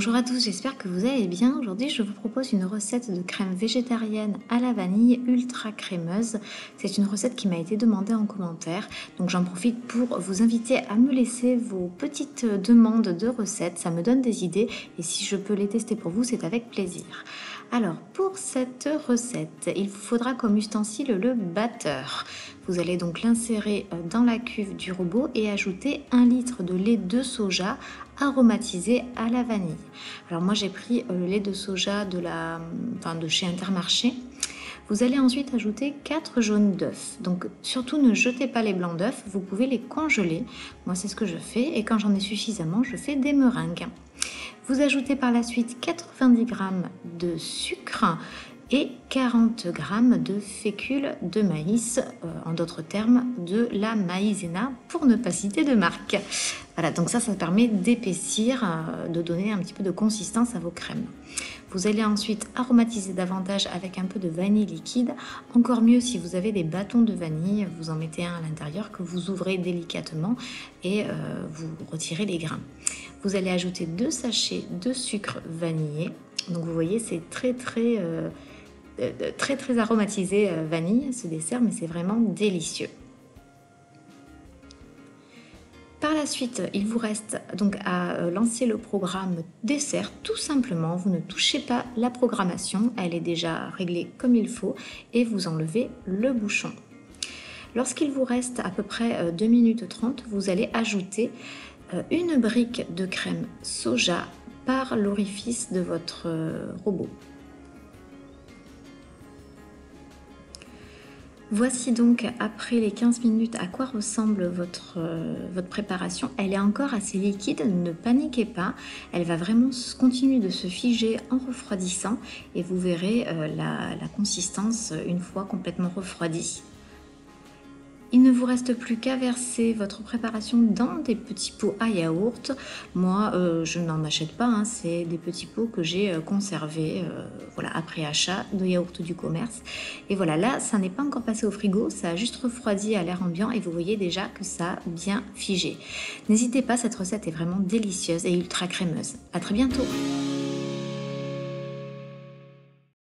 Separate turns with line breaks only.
Bonjour à tous, j'espère que vous allez bien. Aujourd'hui, je vous propose une recette de crème végétarienne à la vanille ultra crémeuse. C'est une recette qui m'a été demandée en commentaire, donc j'en profite pour vous inviter à me laisser vos petites demandes de recettes. Ça me donne des idées et si je peux les tester pour vous, c'est avec plaisir. Alors, pour cette recette, il vous faudra comme ustensile le batteur. Vous allez donc l'insérer dans la cuve du robot et ajouter 1 litre de lait de soja aromatisé à la vanille. Alors moi j'ai pris le lait de soja de chez Intermarché. Vous allez ensuite ajouter 4 jaunes d'œufs. Donc surtout ne jetez pas les blancs d'œufs, vous pouvez les congeler. Moi c'est ce que je fais et quand j'en ai suffisamment, je fais des meringues. Vous ajoutez par la suite 90 g de sucre et 40 g de fécule de maïs, en d'autres termes de la maïzena pour ne pas citer de marque. Voilà, donc ça permet d'épaissir, de donner un petit peu de consistance à vos crèmes. Vous allez ensuite aromatiser davantage avec un peu de vanille liquide. Encore mieux si vous avez des bâtons de vanille, vous en mettez un à l'intérieur que vous ouvrez délicatement et vous retirez les grains. Vous allez ajouter 2 sachets de sucre vanillé. Donc vous voyez, c'est très aromatisé vanille ce dessert, mais c'est vraiment délicieux. Par la suite, il vous reste donc à lancer le programme dessert tout simplement. Vous ne touchez pas la programmation, elle est déjà réglée comme il faut et vous enlevez le bouchon. Lorsqu'il vous reste à peu près 2 minutes 30, vous allez ajouter une brique de crème soja par l'orifice de votre robot. Voici donc après les 15 minutes à quoi ressemble votre préparation. Elle est encore assez liquide, ne paniquez pas. Elle va vraiment continuer de se figer en refroidissant et vous verrez la consistance une fois complètement refroidie. Il ne vous reste plus qu'à verser votre préparation dans des petits pots à yaourt. Moi, je n'en achète pas, hein, c'est des petits pots que j'ai conservés après achat de yaourt du commerce. Et voilà, là, ça n'est pas encore passé au frigo, ça a juste refroidi à l'air ambiant et vous voyez déjà que ça a bien figé. N'hésitez pas, cette recette est vraiment délicieuse et ultra crémeuse. À très bientôt!